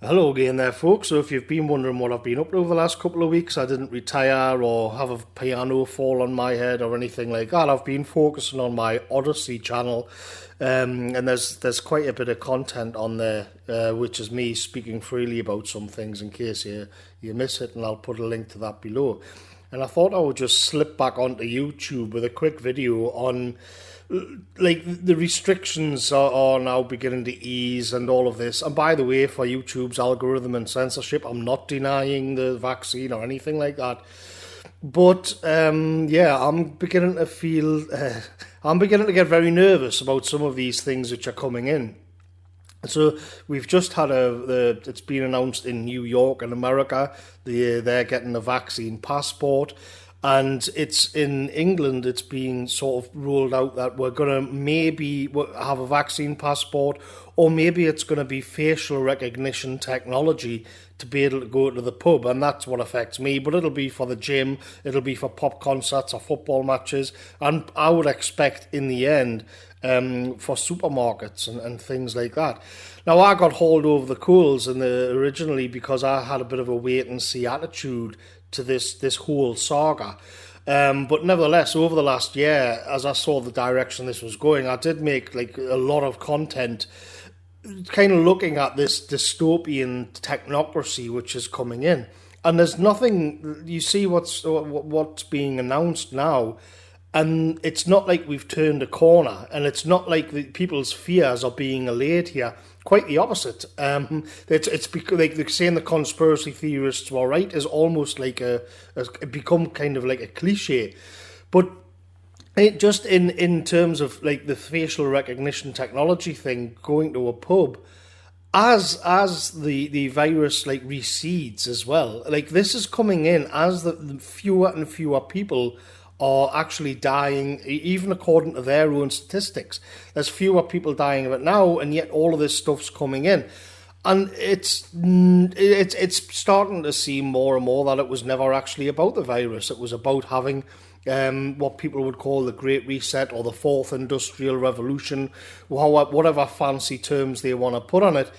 Hello again there, folks. So if you've been wondering what I've been up to over the last couple of weeks, I didn't retire or have a piano fall on my head or anything like that. I've been focusing on my Odysee channel, and there's quite a bit of content on there, which is me speaking freely about some things in case you miss it, and I'll put a link to that below. And I thought I would just slip back onto YouTube with a quick video on like the restrictions are now beginning to ease and all of this. And by the way, for YouTube's algorithm and censorship, I'm not denying the vaccine or anything like that. But yeah, I'm beginning to feel, I'm beginning to get very nervous about some of these things which are coming in. So we've just had it's been announced in New York and America, they're getting a vaccine passport. And it's in England, it's being sort of rolled out that we're going to maybe have a vaccine passport, or maybe it's going to be facial recognition technology to be able to go to the pub. And that's what affects me. But it'll be for the gym, it'll be for pop concerts or football matches. And I would expect in the end for supermarkets and things like that. Now, I got hauled over the coals originally because I had a bit of a wait and see attitude to this whole saga. But nevertheless, over the last year, as I saw the direction this was going, I did make like a lot of content kind of looking at this dystopian technocracy which is coming in. And there's nothing, you see what's being announced now, and it's not like we've turned a corner, and it's not like people's fears are being allayed here. Quite the opposite. It's because like they're saying the conspiracy theorists were right is almost like it become kind of like a cliche, but it just in terms of like the facial recognition technology thing, going to a pub, as the virus like recedes as well. Like this is coming in as the fewer and fewer people are actually dying, even according to their own statistics. There's fewer people dying of it now, and yet all of this stuff's coming in. And it's starting to seem more and more that it was never actually about the virus. It was about having what people would call the Great Reset or the Fourth Industrial Revolution, whatever fancy terms they want to put on it.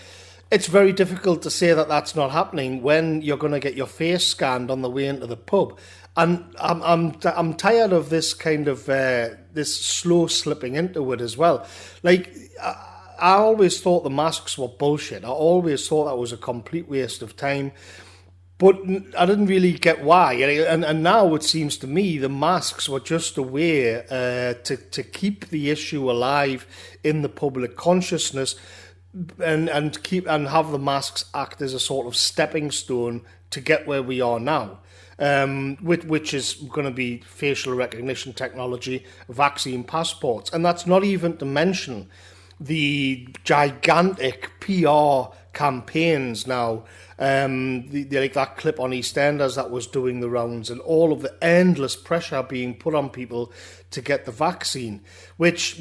It's very difficult to say that that's not happening when you're going to get your face scanned on the way into the pub. And I'm tired of this kind of this slow slipping into it as well. Like I always thought the masks were bullshit. I always thought that was a complete waste of time. But I didn't really get why. And now it seems to me the masks were just a way to keep the issue alive in the public consciousness, and have the masks act as a sort of stepping stone to get where we are now. Which is going to be facial recognition technology, vaccine passports. And that's not even to mention the gigantic PR campaigns now, like that clip on EastEnders that was doing the rounds, and all of the endless pressure being put on people to get the vaccine, which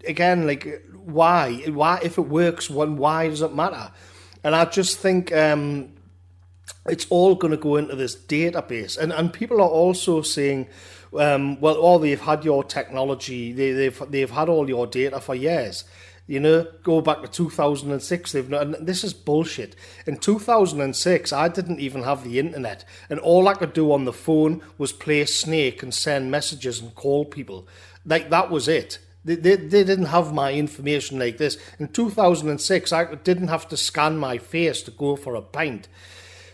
again, like why if it works, why does it matter? And I just think it's all going to go into this database, and people are also saying, well, they've had your technology, they've had all your data for years. You know, go back to 2006. And this is bullshit. In 2006, I didn't even have the internet, and all I could do on the phone was play Snake and send messages and call people. Like that was it. They didn't have my information like this. In 2006, I didn't have to scan my face to go for a pint.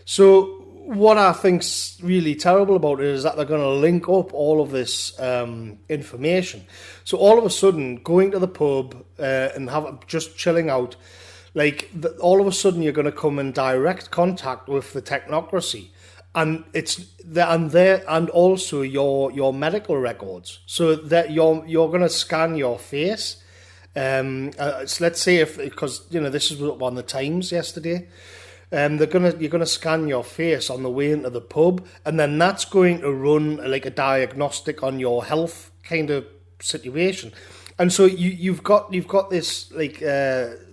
So what I think's really terrible about it is that they're going to link up all of this information. So all of a sudden, going to the pub and just chilling out, all of a sudden you're going to come in direct contact with the technocracy, and and also your medical records. So that you're going to scan your face. So let's say because this is up on the Times yesterday. You're gonna scan your face on the way into the pub, and then that's going to run like a diagnostic on your health kind of situation. And so you've got this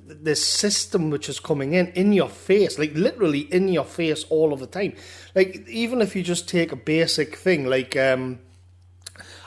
this system which is coming in your face, like literally in your face all of the time. Like even if you just take a basic thing like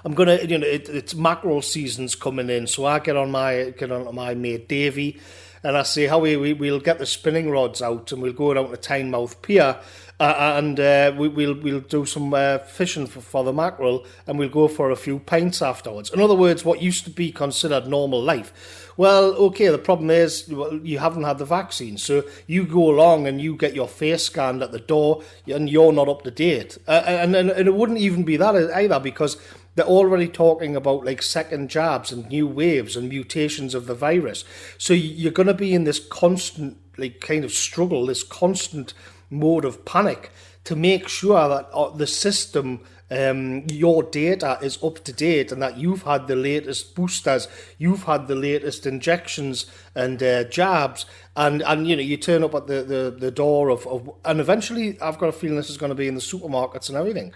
it's mackerel season's coming in, so I get on my mate Davey. and I say, we'll get the spinning rods out and we'll go down to Tynemouth Pier and we'll do some fishing for the mackerel, and we'll go for a few pints afterwards. In other words, what used to be considered normal life. Well, okay, the problem is you haven't had the vaccine, so you go along and you get your face scanned at the door and you're not up to date. And it wouldn't even be that either, because they're already talking about like second jabs and new waves and mutations of the virus. So you're going to be in this constant like kind of struggle, this constant mode of panic to make sure that the system, your data is up to date, and that you've had the latest boosters, you've had the latest injections and jabs, and you turn up at the door of and eventually I've got a feeling this is going to be in the supermarkets and everything.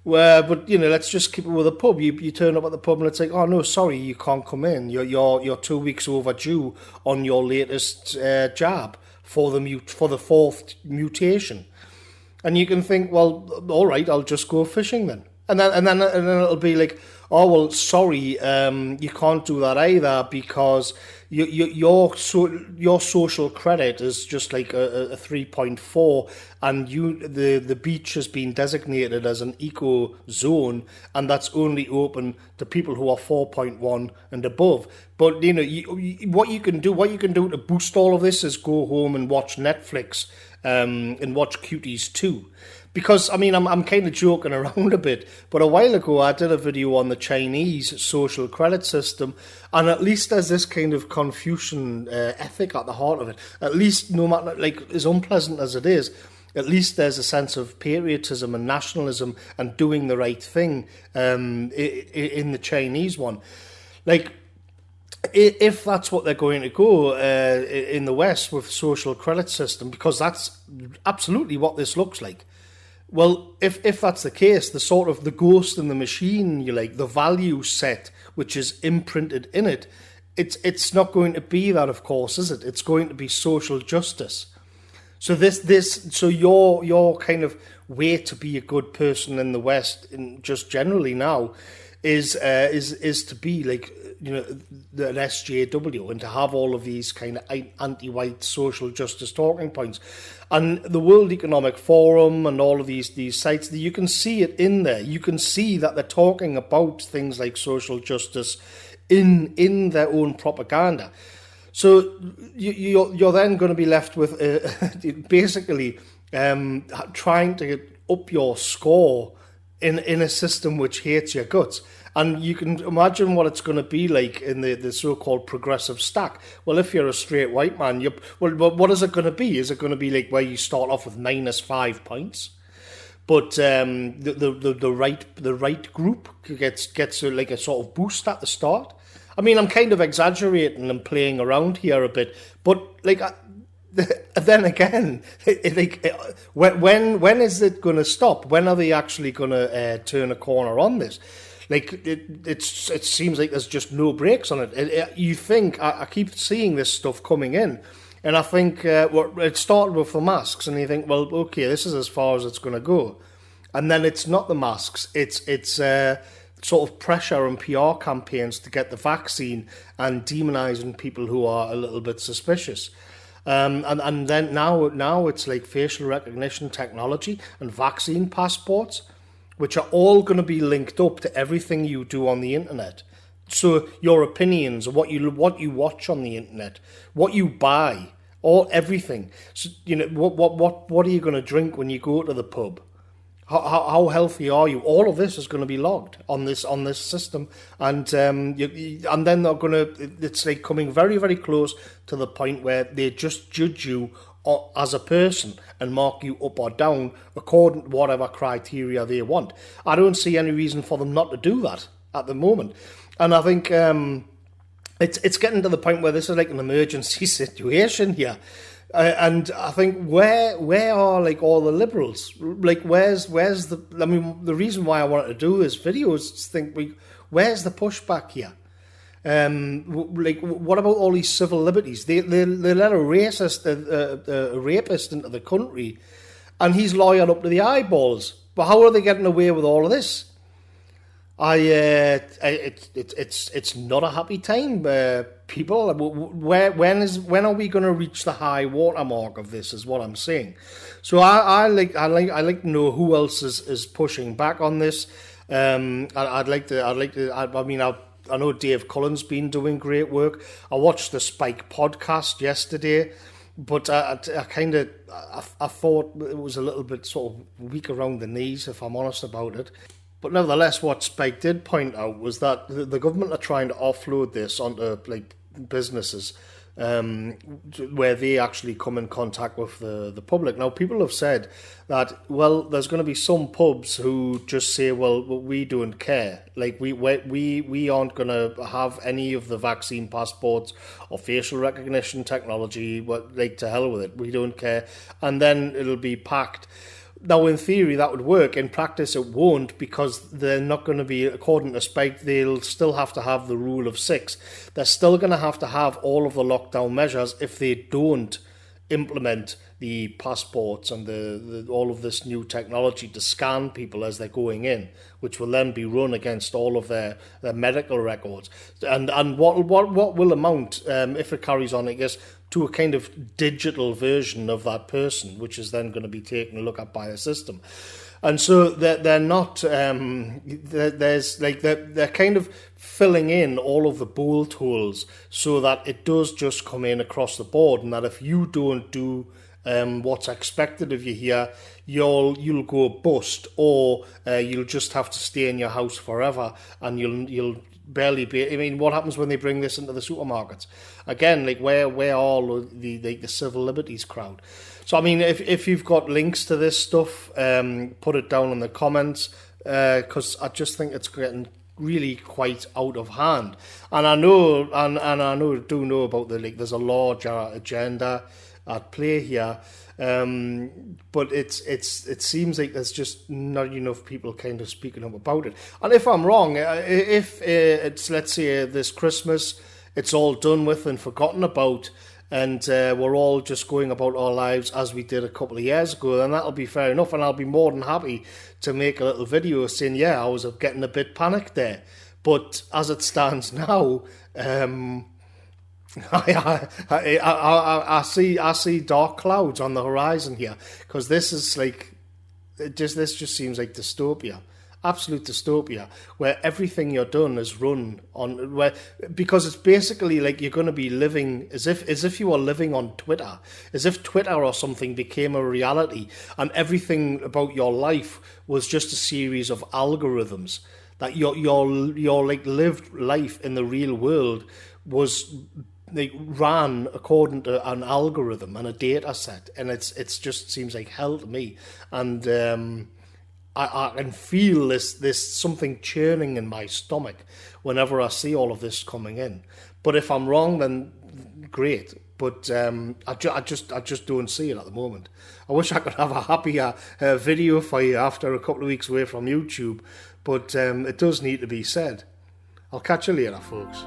But let's just keep it with a pub. You turn up at the pub and it's like, oh no, sorry, you can't come in. You're 2 weeks overdue on your latest jab for the fourth mutation. And you can think, well, all right, I'll just go fishing then. And then it'll be like, oh well, sorry, you can't do that either because your social credit is just like a 3.4, and the beach has been designated as an eco zone, and that's only open to people who are 4.1 and above. But what you can do to boost all of this is go home and watch Netflix and watch Cuties 2. Because, I mean, I'm kind of joking around a bit, but a while ago I did a video on the Chinese social credit system, and at least there's this kind of Confucian ethic at the heart of it. At least, no matter, like, as unpleasant as it is, at least there's a sense of patriotism and nationalism and doing the right thing in the Chinese one. Like, if that's what they're going to go in the West with social credit system, because that's absolutely what this looks like. Well, if that's the case, the sort of the ghost in the machine, the value set which is imprinted in it, it's not going to be that, of course, is it? It's going to be social justice. So so your kind of way to be a good person in the West, in just generally now, is to be like an SJW and to have all of these kind of anti-white social justice talking points. And the World Economic Forum and all of these sites, you can see it in there. You can see that they're talking about things like social justice in their own propaganda. So you're then going to be left with basically trying to get up your score in a system which hates your guts. And you can imagine what it's going to be like in the so-called progressive stack. Well, if you're a straight white man, what is it going to be? Is it going to be like where you start off with -5 points, but the right group gets like a sort of boost at the start? I mean, I'm kind of exaggerating and playing around here a bit, but like. Then again, when is it going to stop? When are they actually going to turn a corner on this? Like it seems like there's just no brakes on it. You think I keep seeing this stuff coming in, and I think it started with the masks, and you think, well, okay, this is as far as it's going to go, and then it's not the masks. It's sort of pressure and PR campaigns to get the vaccine and demonising people who are a little bit suspicious. And then now it's like facial recognition technology and vaccine passports, which are all going to be linked up to everything you do on the internet. So your opinions, what you watch on the internet, what you buy, everything. So what are you going to drink when you go to the pub? How healthy are you? All of this is going to be logged on this system, and then they're going to. It's like coming very, very close to the point where they just judge you as a person and mark you up or down according to whatever criteria they want. I don't see any reason for them not to do that at the moment, and I think it's getting to the point where this is like an emergency situation here. And I think where are like all the liberals? Like where's the? I mean, the reason why I wanted to do this video is to think, where's the pushback here? Like what about all these civil liberties? They let a rapist into the country, and he's lawyered up to the eyeballs. But how are they getting away with all of this? It's not a happy time, people. When are we going to reach the high water mark of this? Is what I'm saying. So I like to know who else is pushing back on this. I know Dave Cullen's been doing great work. I watched the Spike podcast yesterday, but I thought it was a little bit sort of weak around the knees, if I'm honest about it. But nevertheless, what Spike did point out was that the government are trying to offload this onto like businesses, where they actually come in contact with the public. Now, people have said that, well, there's going to be some pubs who just say, well, we don't care. Like, we aren't going to have any of the vaccine passports or facial recognition technology. Like, to hell with it. We don't care. And then it'll be packed. Now, in theory, that would work. In practice, it won't, because they're not going to be, according to Spike, they'll still have to have the rule of 6. They're still going to have all of the lockdown measures if they don't implement the passports and all of this new technology to scan people as they're going in, which will then be run against all of their medical records. And what will amount, if it carries on, I guess, to a kind of digital version of that person, which is then going to be taken a look at by the system. And so they're not, they're kind of filling in all of the bolt holes so that it does just come in across the board, and that if you don't do what's expected of you here, you'll go bust, or you'll just have to stay in your house forever, and you'll barely be. I mean, what happens when they bring this into the supermarkets? Again, like where are all the civil liberties crowd? So I mean, if you've got links to this stuff, put it down in the comments, because I just think it's getting really quite out of hand. And I know, do know about there's a larger agenda at play here. But it seems like there's just not enough people kind of speaking up about it. And if I'm wrong, if it's, let's say, this Christmas, it's all done with and forgotten about, and we're all just going about our lives as we did a couple of years ago, then that'll be fair enough, and I'll be more than happy to make a little video saying, yeah, I was getting a bit panicked there. But as it stands now, I see dark clouds on the horizon here, because this is like, this just seems like dystopia, absolute dystopia, where everything you're done is run on, because it's basically like you're going to be living as if you were living on Twitter, as if Twitter or something became a reality, and everything about your life was just a series of algorithms, that your like lived life in the real world was, they ran according to an algorithm and a data set, and it's just seems like hell to me. And I can feel this something churning in my stomach whenever I see all of this coming in. But if I'm wrong, then great. But I just don't see it at the moment. I wish I could have a happier video for you after a couple of weeks away from YouTube, but it does need to be said. I'll catch you later, folks.